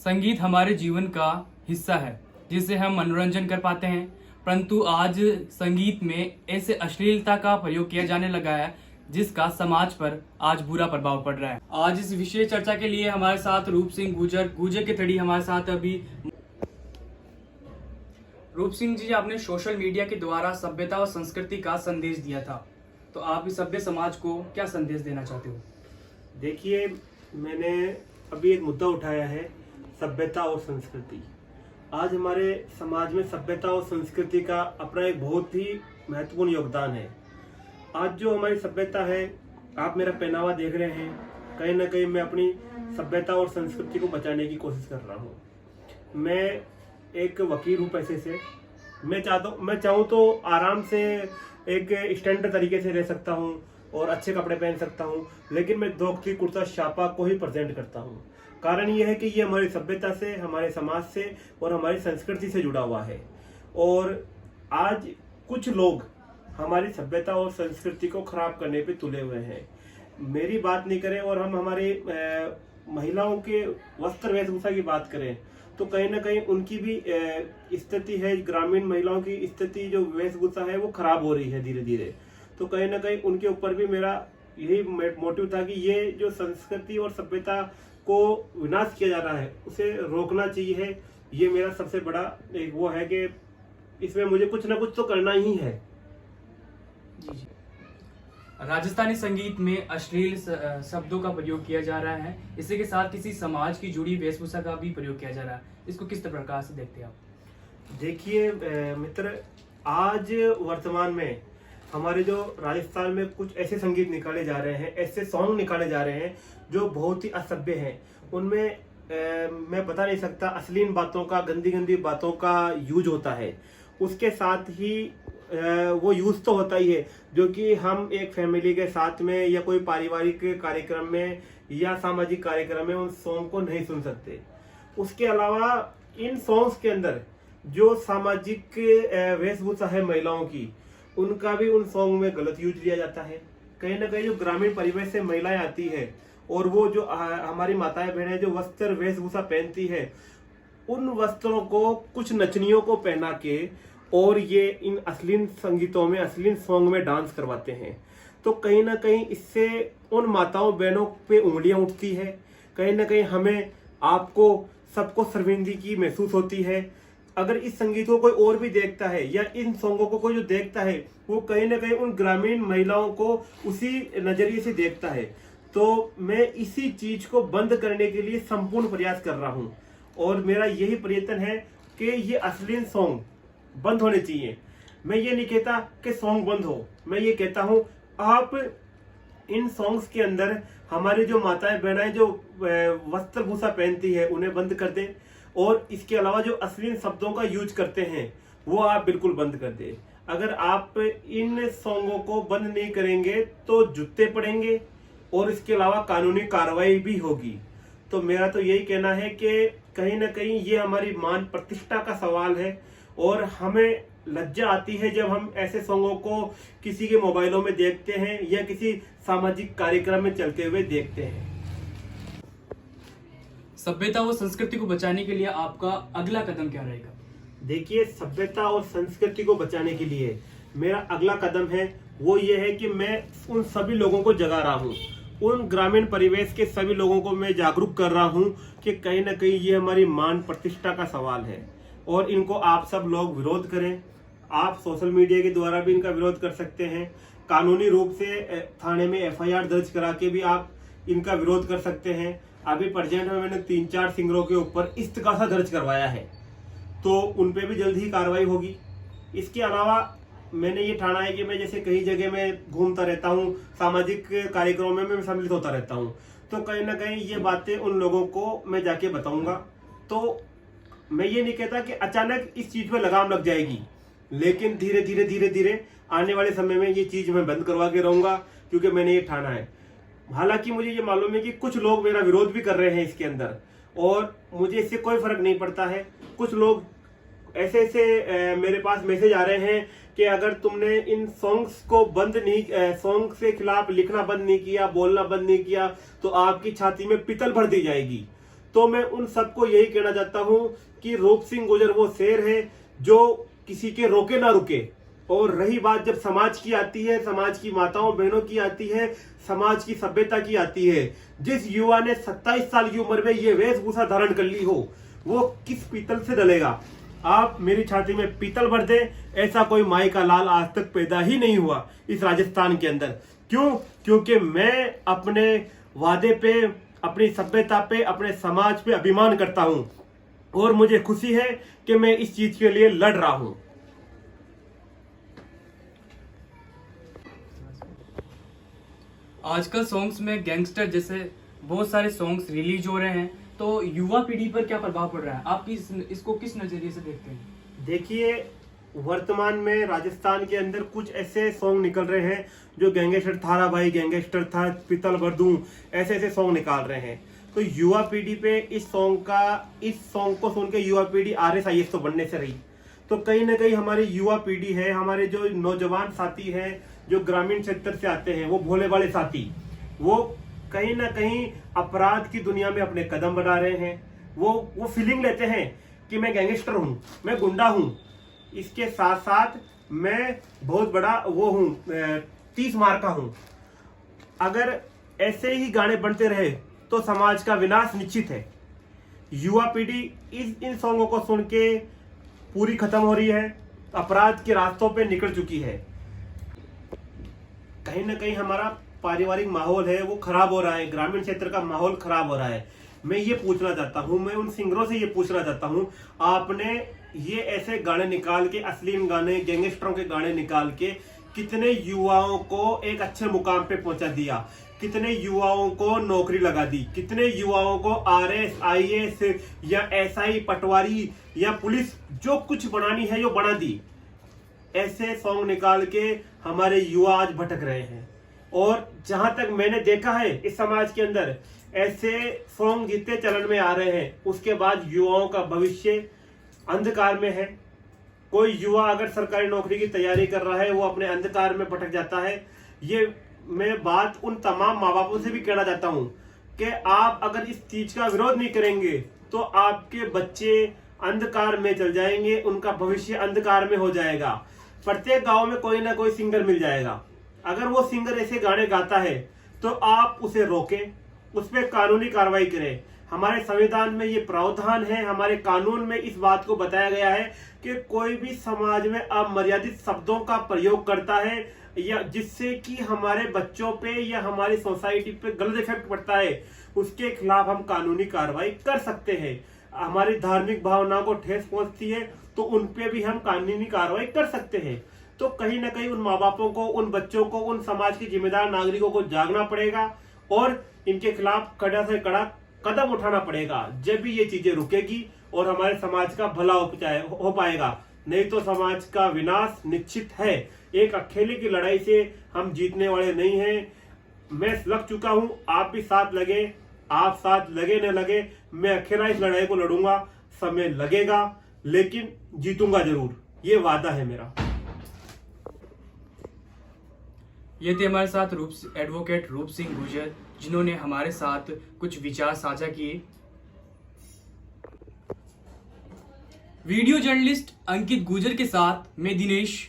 संगीत हमारे जीवन का हिस्सा है जिससे हम मनोरंजन कर पाते हैं। परंतु आज संगीत में ऐसे अश्लीलता का प्रयोग किया जाने लगा है जिसका समाज पर आज बुरा प्रभाव पड़ रहा है। आज इस विशेष चर्चा के लिए हमारे साथ रूप सिंह गुर्जर के थड़ी हमारे साथ अभी। रूप सिंह जी, आपने सोशल मीडिया के द्वारा सभ्यता और संस्कृति का संदेश दिया था, तो आप इस सभ्य समाज को क्या संदेश देना चाहते हो? देखिए, मैंने अभी एक मुद्दा उठाया है, सभ्यता और संस्कृति। आज हमारे समाज में सभ्यता और संस्कृति का अपना एक बहुत ही महत्वपूर्ण योगदान है। आज जो हमारी सभ्यता है, आप मेरा पहनावा देख रहे हैं, कहीं ना कहीं मैं अपनी सभ्यता और संस्कृति को बचाने की कोशिश कर रहा हूँ। मैं एक वकील हूँ पैसे से। मैं चाहूँ तो आराम से एक स्टैंडर्ड तरीके से रह सकता हूँ और अच्छे कपड़े पहन सकता हूँ, लेकिन मैं धोती कुर्ता छापा को ही प्रेजेंट करता हूँ। कारण यह है कि ये हमारी सभ्यता से, हमारे समाज से और हमारी संस्कृति से जुड़ा हुआ है। और आज कुछ लोग हमारी सभ्यता और संस्कृति को खराब करने पे तुले हुए हैं। मेरी बात नहीं करें और हम हमारे महिलाओं के वस्त्र वेशभूषा की बात करें तो कहीं ना कहीं उनकी भी स्थिति है, ग्रामीण महिलाओं की स्थिति जो वेशभूषा है वो खराब हो रही है धीरे धीरे। तो कहीं ना कहीं उनके ऊपर भी मेरा यही मोटिव था कि ये जो संस्कृति और सभ्यता को विनाश किया जा रहा है उसे रोकना चाहिए। ये मेरा सबसे बड़ा एक वो है कि इसमें मुझे कुछ ना कुछ तो करना ही है। जी। राजस्थानी संगीत में अश्लील शब्दों का प्रयोग किया जा रहा है, इसी के साथ किसी समाज की जुड़ी वेशभूषा का भी प्रयोग किया जा रहा है। इसको किस प्रकार से देखते हैं आप? देखिए मित्र, आज वर्तमान में हमारे जो राजस्थान में कुछ ऐसे संगीत निकाले जा रहे हैं, ऐसे सॉन्ग निकाले जा रहे हैं जो बहुत ही असभ्य हैं। उनमें मैं बता नहीं सकता, अश्लील बातों का, गंदी गंदी बातों का यूज होता है। उसके साथ ही वो यूज तो होता ही है जो कि हम एक फैमिली के साथ में या कोई पारिवारिक कार्यक्रम में या सामाजिक कार्यक्रम में उन सॉन्ग को नहीं सुन सकते। उसके अलावा इन सॉन्ग्स के अंदर जो सामाजिक वेशभूषा है महिलाओं की, उनका भी उन सॉन्ग में गलत यूज लिया जाता है। कहीं ना कहीं जो ग्रामीण परिवेश से महिलाएं आती है और वो जो हमारी माताएं बहनें जो वस्त्र वेशभूषा पहनती है, उन वस्त्रों को कुछ नचनियों को पहना के और ये इन अश्लील संगीतों में, अश्लील सॉन्ग में डांस करवाते हैं। तो कहीं ना कहीं इससे उन माताओं बहनों पे उंगलियां उठती है। कहीं ना कहीं हमें, आपको, सबको शर्मिंदगी महसूस होती है। अगर इस संगीत को कोई और भी देखता है या इन सॉन्गों को कोई जो देखता है, वो कहीं ना कहीं उन ग्रामीण महिलाओं को उसी नजरिए से देखता है। तो मैं इसी चीज को बंद करने के लिए संपूर्ण प्रयास कर रहा हूँ और मेरा यही प्रयत्न है कि ये अश्लील सॉन्ग बंद होने चाहिए। मैं ये नहीं कहता कि सॉन्ग बंद हो, मैं ये कहता हूँ आप इन सॉन्ग्स के अंदर हमारी जो माताएं बहनें जो वस्त्रभूषा पहनती है उन्हें बंद कर दें, और इसके अलावा जो अश्लील शब्दों का यूज करते हैं वो आप बिल्कुल बंद कर दें। अगर आप इन सॉन्गों को बंद नहीं करेंगे तो जूते पड़ेंगे और इसके अलावा कानूनी कार्रवाई भी होगी। तो मेरा तो यही कहना है कि कहीं ना कहीं ये हमारी मान प्रतिष्ठा का सवाल है और हमें लज्जा आती है जब हम ऐसे सॉन्गों को किसी के मोबाइलों में देखते हैं या किसी सामाजिक कार्यक्रम में चलते हुए देखते हैं। सभ्यता और संस्कृति को बचाने के लिए आपका अगला कदम क्या रहेगा? देखिए, सभ्यता और संस्कृति को बचाने के लिए मेरा अगला कदम है वो ये है कि मैं उन सभी लोगों को जगा रहा हूँ, उन ग्रामीण परिवेश के सभी लोगों को मैं जागरूक कर रहा हूँ कि कहीं ना कहीं ये हमारी मान प्रतिष्ठा का सवाल है और इनको आप सब लोग विरोध करें। आप सोशल मीडिया के द्वारा भी इनका विरोध कर सकते हैं, कानूनी रूप से थाने में FIR दर्ज करा के भी आप इनका विरोध कर सकते हैं। अभी प्रेजेंट में मैंने 3-4 सिंगरों के ऊपर इस्तगासा दर्ज करवाया है, तो उन पे भी जल्द ही कार्रवाई होगी। इसके अलावा मैंने ये ठाना है कि मैं जैसे कई जगह में घूमता रहता हूँ, सामाजिक कार्यक्रमों में मैं सम्मिलित होता रहता हूँ, तो कहीं ना कहीं ये बातें उन लोगों को मैं जाके बताऊंगा। तो मैं ये नहीं कहता कि अचानक इस चीज में लगाम लग जाएगी, लेकिन धीरे धीरे आने वाले समय में ये चीज मैं बंद करवा के रहूंगा, क्योंकि मैंने ये ठाना है। हालांकि मुझे ये मालूम है कि कुछ लोग मेरा विरोध भी कर रहे हैं इसके अंदर, और मुझे इससे कोई फर्क नहीं पड़ता है। कुछ लोग ऐसे मेरे पास मैसेज आ रहे हैं कि अगर तुमने इन सॉन्ग्स को बंद नहीं, सॉन्ग के खिलाफ लिखना बंद नहीं किया, बोलना बंद नहीं किया, तो आपकी छाती में पितल भर दी जाएगी। तो मैं उन सबको यही कहना चाहता हूं कि रूप सिंह गुर्जर वो शेर है जो किसी के रोके ना रुके। और रही बात जब समाज की आती है, समाज की माताओं बहनों की आती है, समाज की सभ्यता की आती है, जिस युवा ने 27 साल की उम्र में ये वेशभूषा धारण कर ली हो, वो किस पीतल से डलेगा। आप मेरी छाती में पीतल भर दे, ऐसा कोई माई का लाल आज तक पैदा ही नहीं हुआ इस राजस्थान के अंदर। क्यों? क्योंकि मैं अपने वादे पे, अपनी सभ्यता पे, अपने समाज पे अभिमान करता हूं और मुझे खुशी है कि मैं इस चीज के लिए लड़ रहा हूं। आजकल सॉन्ग्स में गैंगस्टर जैसे बहुत सारे सॉन्ग्स रिलीज हो रहे हैं, तो युवा पीढ़ी पर क्या प्रभाव पड़ रहा है? आप इसको किस नजरिए से देखते हैं? देखिए, वर्तमान में राजस्थान के अंदर कुछ ऐसे सॉन्ग निकल रहे हैं जो गैंगस्टर थारा भाई, गैंगस्टर था, पीतल भर दूं, ऐसे ऐसे सॉन्ग निकाल रहे हैं। तो युवा पीढ़ी पे इस सॉन्ग को सुन के युवा पीढ़ी RSIS तो बनने से रही। तो कहीं ना कहीं हमारी युवा पीढ़ी है, हमारे जो नौजवान साथी हैं, जो ग्रामीण क्षेत्र से आते हैं, वो भोले वाले साथी, वो कहीं ना कहीं अपराध की दुनिया में अपने कदम बढ़ा रहे हैं। वो फीलिंग लेते हैं कि मैं गैंगस्टर हूं, मैं गुंडा हूं, इसके साथ साथ मैं बहुत बड़ा वो हूं, 30 मार का हूं। अगर ऐसे ही गाने बनते रहे तो समाज का विनाश निश्चित है। युवा पीढ़ी इन सॉन्गों को सुन के पूरी खत्म हो रही है, अपराध के रास्तों पे निकल चुकी है। कहीं ना कहीं हमारा पारिवारिक माहौल है वो खराब हो रहा है, ग्रामीण क्षेत्र का माहौल खराब हो रहा है। मैं ये पूछना चाहता हूँ, मैं उन सिंगरों से ये पूछना चाहता हूँ, आपने ये ऐसे गाने निकाल के, अश्लील गाने, गैंगस्टरों के गाने निकाल के कितने युवाओं को एक अच्छे मुकाम पे पहुंचा दिया, कितने युवाओं को नौकरी लगा दी, कितने युवाओं को RS, IAS या SI, पटवारी या पुलिस जो कुछ बनानी है वो बना दी। ऐसे सॉन्ग निकाल के हमारे युवा आज भटक रहे हैं। और जहां तक मैंने देखा है इस समाज के अंदर ऐसे सॉन्ग जितने चलन में आ रहे हैं, उसके बाद युवाओं का भविष्य अंधकार में है। कोई युवा अगर सरकारी नौकरी की तैयारी कर रहा है, वो अपने अंधकार में भटक जाता है। ये मैं बात उन तमाम माँ बापों से भी कहना चाहता हूँ कि आप अगर इस चीज का विरोध नहीं करेंगे तो आपके बच्चे अंधकार में चल जाएंगे, उनका भविष्य अंधकार में हो जाएगा। प्रत्येक गांव में कोई ना कोई सिंगर मिल जाएगा। अगर वो सिंगर ऐसे गाने गाता है तो आप उसे रोकें, उस पर कानूनी कार्रवाई करें। हमारे संविधान में ये प्रावधान है, हमारे कानून में इस बात को बताया गया है कि कोई भी समाज में अमर्यादित शब्दों का प्रयोग करता है या जिससे कि हमारे बच्चों पे या हमारी सोसाइटी पे गलत इफेक्ट पड़ता है, उसके खिलाफ हम कानूनी कार्रवाई कर सकते हैं। हमारी धार्मिक भावनाओं को ठेस पहुंचती है तो उन पे भी हम कानूनी कार्रवाई कर सकते हैं। तो कहीं ना कहीं उन माँ बापों को, उन बच्चों को, उन समाज के जिम्मेदार नागरिकों को जागना पड़ेगा और इनके खिलाफ कड़ा से कड़ा कदम उठाना पड़ेगा। जब भी ये चीजें रुकेगी और हमारे समाज का भला हो पाएगा, नहीं तो समाज का विनाश निश्चित है। एक अकेले की लड़ाई से हम जीतने वाले नहीं हैं। मैं लग चुका हूं, आप भी साथ लगे, आप साथ लगे न लगे, मैं अकेला इस लड़ाई को लड़ूंगा। समय लगेगा लेकिन जीतूंगा जरूर, ये वादा है मेरा। ये थे हमारे साथ एडवोकेट रूप सिंह गुर्जर, जिन्होंने हमारे साथ कुछ विचार साझा किए। वीडियो जर्नलिस्ट अंकित गुर्जर के साथ मैं दिनेश।